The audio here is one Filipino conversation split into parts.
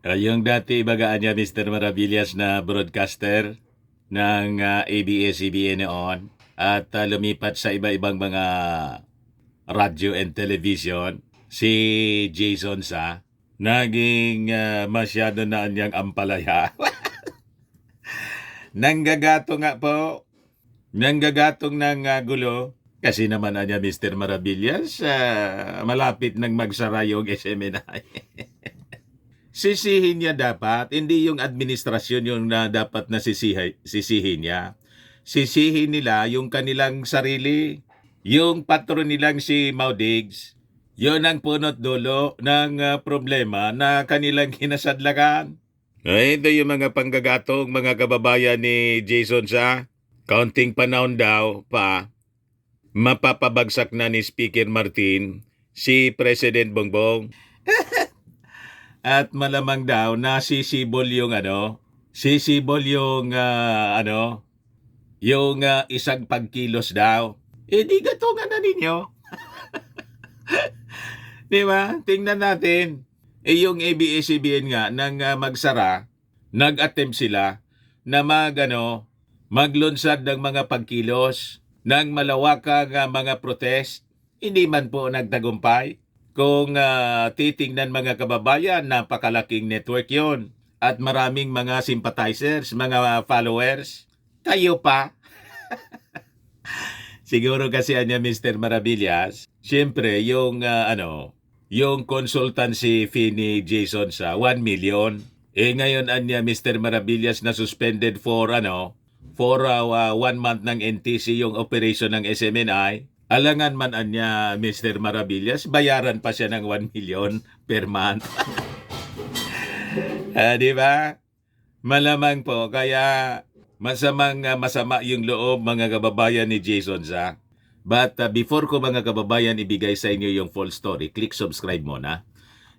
Yung dati bagaan niya Mr. Maravillas na broadcaster ng ABS-CBN noon at lumipat sa iba-ibang mga radyo and television, si Jason Sa, naging masyado na niyang ampalaya. Nanggagato nga po, nanggagatong ng gulo. Kasi naman niya Mr. Maravillas, malapit nang magsara yung SMNI. Sisihin niya dapat, hindi yung administrasyon yung dapat na sisihin niya. Sisihin nila yung kanilang sarili, yung patron nilang si Maudigs. Yun ang punot dulo ng problema na kanilang kinasadlakan. Ito yung mga panggagatong mga kababayan ni Jason Sa. Kaunting panahon daw pa, mapapabagsak na ni Speaker Martin si President Bongbong. At malamang daw nasisibol yung sisibol yung yung isang pagkilos daw. Di gatungan na ninyo. Di ba? Tingnan natin. Yung ABS-CBN nga nang magsara, nag-attempt sila na maglunsad ng mga pagkilos ng malawakang mga protest. Hindi man po nagtagumpay. Kung titingnan mga kababayan, napakalaking network yon at maraming mga sympathizers, mga followers. Kayo pa. Siguro kasi niya Mr. Maravillas, siyempre yung yung consultancy fee ni Jason Sa 1 million. Ngayon anya Mr. Maravillas na suspended for 1 month ng NTC yung operation ng SMNI. Alangan man anya Mr. Maravillas, bayaran pa siya ng 1 million per month. Di ba? Malamang po, kaya masama yung loob mga kababayan ni Jason Sa. But before ko mga kababayan ibigay sa inyo yung full story, click subscribe muna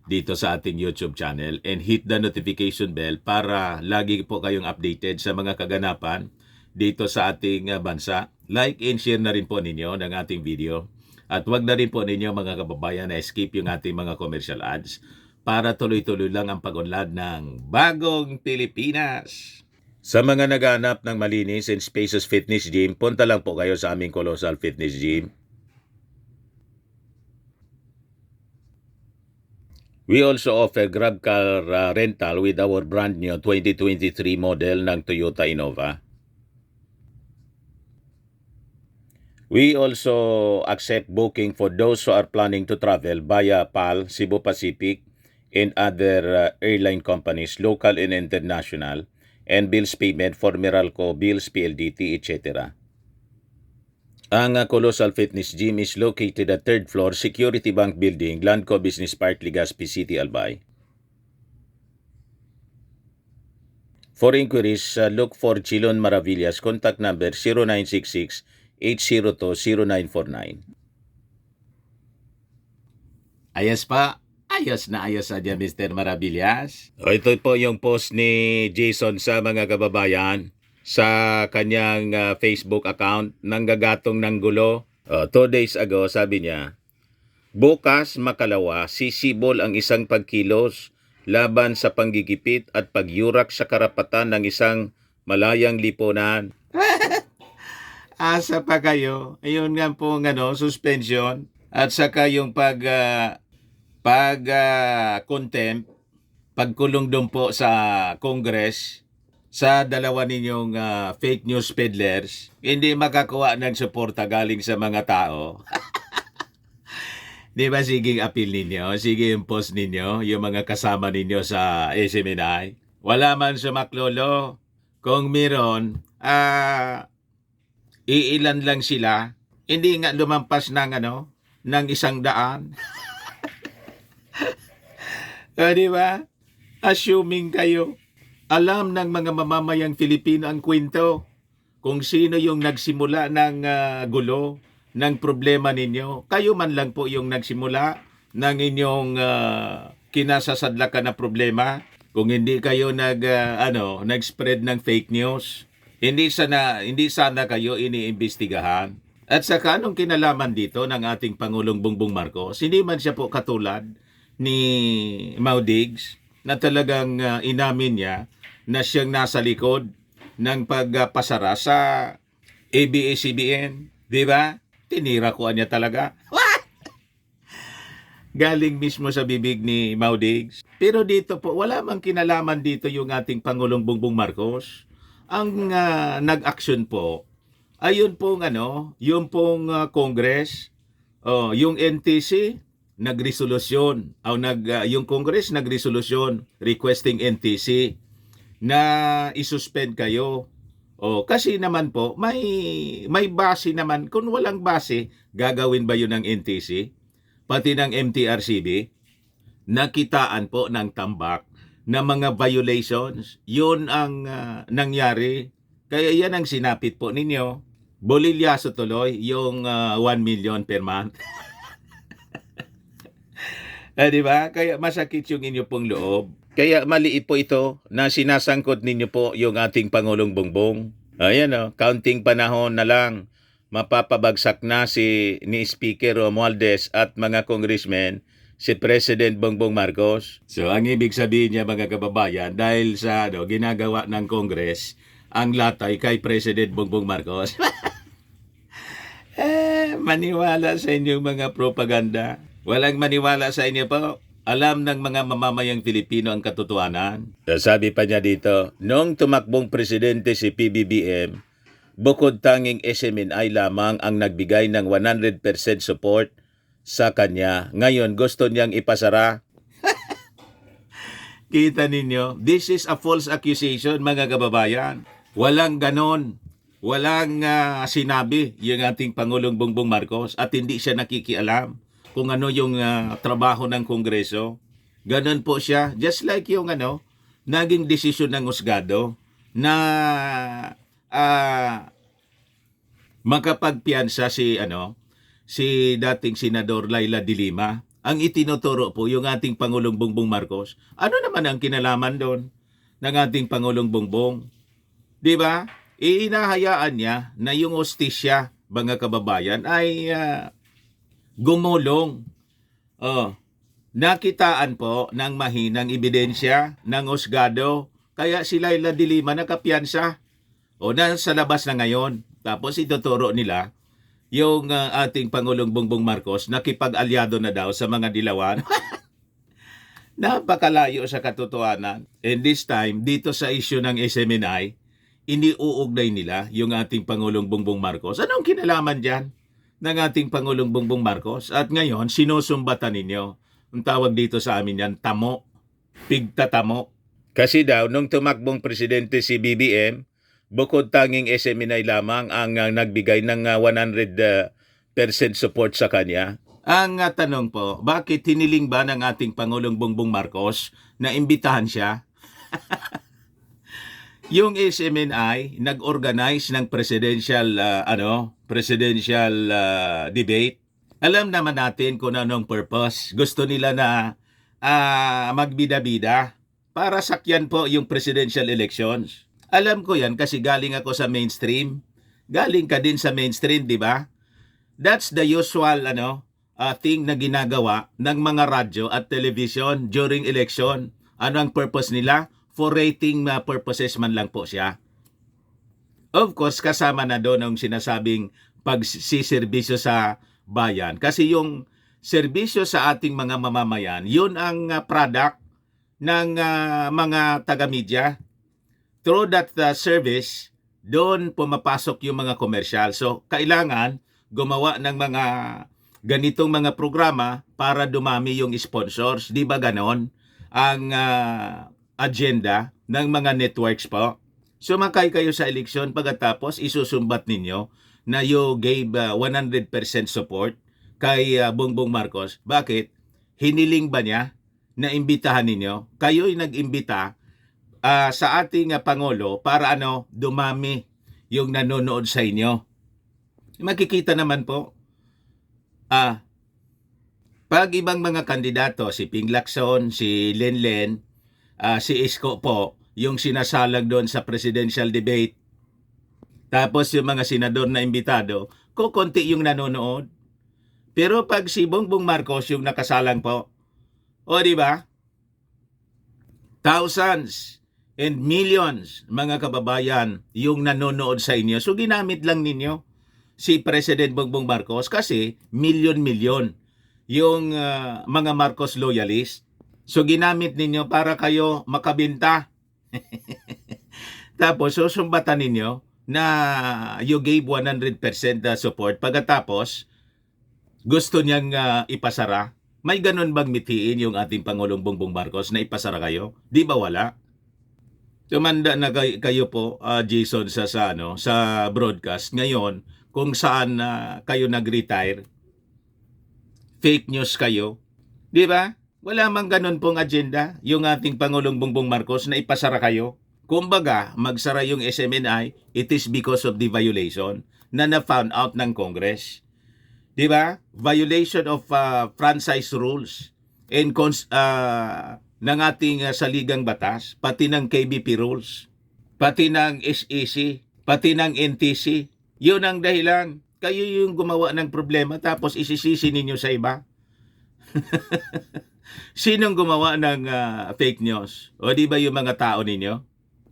dito sa ating YouTube channel and hit the notification bell para lagi po kayong updated sa mga kaganapan dito sa ating bansa. Like and share na rin po ninyo ng ating video. At wag na rin po ninyo mga kababayan na skip yung ating mga commercial ads para tuloy-tuloy lang ang pag-unlad ng bagong Pilipinas. Sa mga naghahanap ng malinis and spacious fitness gym, punta lang po kayo sa aming Colossal Fitness Gym. We also offer grab car rental with our brand new 2023 model ng Toyota Innova. We also accept booking for those who are planning to travel via PAL, Cebu Pacific, and other airline companies, local and international, and bills payment for Meralco, Bills, PLDT, etc. Ang Colossal Fitness Gym is located at 3rd floor, Security Bank Building, Landco Business Park, Legazpi City, Albay. For inquiries, look for Chilon Maravillas. Contact number 0966-802-0949. Ayos pa. Ayos na Mr. Maravillas. Ito po yung post ni Jason Sa mga kababayan sa kanyang Facebook account. Nanggagatong ng gulo. 2 days ago sabi niya, bukas makalawa sisibol ang isang pagkilos laban sa panggigipit at pagyurak sa karapatan ng isang malayang lipunan. Asa pa kayo? Ayun nga po suspension at saka yung contempt, pagkulong doon po sa Congress sa dalawa ninyong fake news peddlers, hindi makakuha ng suporta galing sa mga tao. Di ba sige appeal ninyo, sige yung post ninyo, yung mga kasama ninyo sa SMNI. Wala man sumaklolo. Kung meron, iilan lang sila. Hindi nga lumampas ng ng 100. Di ba? Assuming kayo, alam ng mga mamamayang Filipino ang kwento kung sino yung nagsimula ng gulo, ng problema ninyo. Kayo man lang po yung nagsimula ng inyong kinasasadlakan na problema. Kung hindi kayo nag-spread ng fake news, hindi sana kayo iniimbestigahan. At saka anong kinalaman dito ng ating Pangulong Bongbong Marcos? Hindi man siya po katulad ni Maudigs na talagang inamin niya na siyang nasa likod ng pagpasara sa ABS-CBN. Di ba? Tinira ko niya talaga. Galing mismo sa bibig ni Maudigs. Pero dito po, wala mang kinalaman dito yung ating Pangulong Bongbong Marcos. Ang nag-action po, ayun pong yung pong Congress, yung NTC, nagresolusyon, yung Congress nagresolusyon requesting NTC na isuspend kayo. Kasi naman po, may base naman. Kung walang base, gagawin ba yun ng NTC? Pati ng MTRCB, nakitaan po ng tambak na mga violations. Yun ang nangyari. Kaya yan ang sinapit po ninyo. Bolilyaso tuloy yung 1 million per month. Di ba? Kaya masakit yung inyo pong loob. Kaya maliit po ito na sinasangkot ninyo po yung ating Pangulong Bongbong. Ayan counting panahon na lang. Mapapabagsak na ni Speaker Romualdez at mga congressmen si President Bongbong Marcos. So ang ibig sabihin niya mga kababayan, dahil sa ginagawa ng Congress ang latay kay President Bongbong Marcos. Maniwala sa inyong mga propaganda. Walang maniwala sa inyo po. Alam ng mga mamamayang Pilipino ang katotohanan. Sabi pa niya dito, noong tumakbong presidente si PBBM, bukod tanging SMNI lamang ang nagbigay ng 100% support sa kanya. Ngayon, gusto niyang ipasara. Kita ninyo, this is a false accusation mga kababayan. Walang ganon. Walang sinabi yung ating Pangulong Bongbong Marcos at hindi siya nakikialam kung ano yung trabaho ng Kongreso. Ganon po siya. Just like yung naging desisyon ng husgado na makapagpiyansa si dating Senador Laila de Lima. Ang itinuturo po yung ating Pangulong Bongbong Marcos. Ano naman ang kinalaman doon ng ating Pangulong Bongbong? Di ba? Inahayaan niya na yung hostisya, mga kababayan, ay gumulong. Nakitaan po ng mahinang ebidensya ng husgado. Kaya si Laila de Lima nakapiyansa. Nasa labas na ngayon. Tapos ituturo nila yung ating Pangulong Bongbong Marcos nakipag-alyado na daw sa mga dilawan. Napakalayo sa katotohanan. And this time, dito sa issue ng SMNI, iniuugnay nila yung ating Pangulong Bongbong Marcos. Anong kinalaman dyan ng ating Pangulong Bongbong Marcos? At ngayon, sinusumbatan ninyo. Ang tawag dito sa amin yan, tamo. Pigtatamo. Kasi daw, nung tumakbong presidente si BBM, bukod tanging SMNI lamang ang nagbigay ng 100% support sa kanya. Ang tanong po, bakit hiniling ba ng ating Pangulong Bongbong Marcos na imbitahan siya? Yung SMNI nag-organize ng presidential debate. Alam naman natin kung anong purpose. Gusto nila na magbida-bida para sakyan po yung presidential elections. Alam ko yan kasi galing ako sa mainstream. Galing ka din sa mainstream, di ba? That's the usual thing na ginagawa ng mga radyo at television during election. Ano ang purpose nila? For rating purposes man lang po siya. Of course, kasama na doon ang sinasabing pagsiservisyo sa bayan. Kasi yung serbisyo sa ating mga mamamayan, yun ang product ng mga taga-media. Through that service, doon pumapasok yung mga komersyal. So, kailangan gumawa ng mga ganitong mga programa para dumami yung sponsors. Di ba ganon ang agenda ng mga networks po? Sumakay kayo sa eleksyon, pagkatapos isusumbat ninyo na you gave 100% support kay Bongbong Marcos. Bakit? Hiniling ba niya na imbitahan ninyo? Kayo'y nag-imbita sa ating Pangulo para dumami yung nanonood sa inyo. Makikita naman po, pag ibang mga kandidato, si Ping Lacson, si Lenlen, si Isko po, yung sinasalag doon sa presidential debate, tapos yung mga senador na imbitado, kukunti yung nanonood. Pero pag si Bongbong Marcos yung nakasalang po, di ba? thousands and millions, mga kababayan, yung nanonood sa inyo. So ginamit lang ninyo si President Bongbong Marcos kasi milyon-milyon yung mga Marcos loyalist. So ginamit ninyo para kayo makabinta. Tapos susumbatan ninyo na you gave 100% support. Pagkatapos, gusto niyang ipasara. May ganun bang mitiin yung ating Pangulong Bongbong Marcos na ipasara kayo? Di ba wala? Tumanda na kayo po, Jason, sa broadcast. Ngayon, kung saan kayo nag-retire, fake news kayo. Di ba? Wala mang ganun pong agenda yung ating Pangulong Bongbong Marcos na ipasara kayo. Kumbaga, magsara yung SMNI, it is because of the violation na na-found out ng Congress. Di ba? Violation of franchise rules and ng ating saligang batas, pati ng KBP rules, pati ng SEC, pati ng NTC. Yun ang dahilan. Kayo yung gumawa ng problema tapos isisisi ninyo sa iba. Sinong gumawa ng fake news? O di ba yung mga tao ninyo?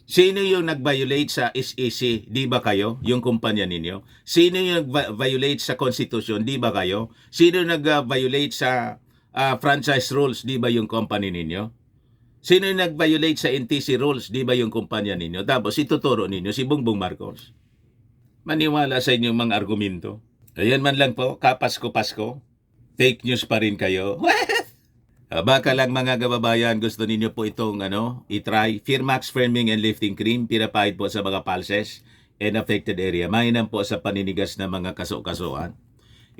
Sino yung nag-violate sa SEC? Di ba kayo? Yung kumpanya ninyo? Sino yung nag-violate sa Constitution? Di ba kayo? Sino nag-violate sa franchise rules? Di ba yung company ninyo? Sino yung nag-violate sa NTC rules? Di ba yung kumpanya ninyo? Tapos ituturo ninyo si Bongbong Marcos. Maniwala sa inyong mga argumento. Ayan man lang po, kapasko-pasko. Fake news pa rin kayo. Baka lang mga kababayan, gusto ninyo po itong i-try. Firmax Firming and Lifting Cream, pinapahid po sa mga pulses and affected area. Mainam po sa paninigas ng mga kaso-kasuan.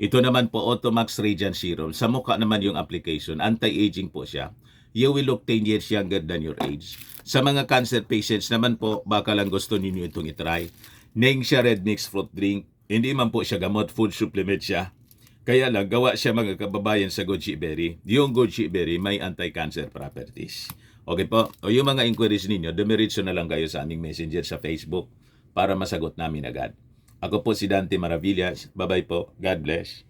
Ito naman po Automax Radiant Serum. Sa mukha naman yung application. Anti-aging po siya. You will look 10 years younger than your age. Sa mga cancer patients naman po, baka lang gusto ninyo itong i-try. Nengxia Red Mix Fruit Drink. Hindi man po siya gamot, food supplement siya. Kaya lang, gawa siya mga kababayan sa goji berry. Yung goji berry may anti-cancer properties. Okay po? O yung mga inquiries ninyo, dumiritso na lang kayo sa aming messenger sa Facebook para masagot namin agad. Ako po si Dante Maravillas. Bye-bye po. God bless.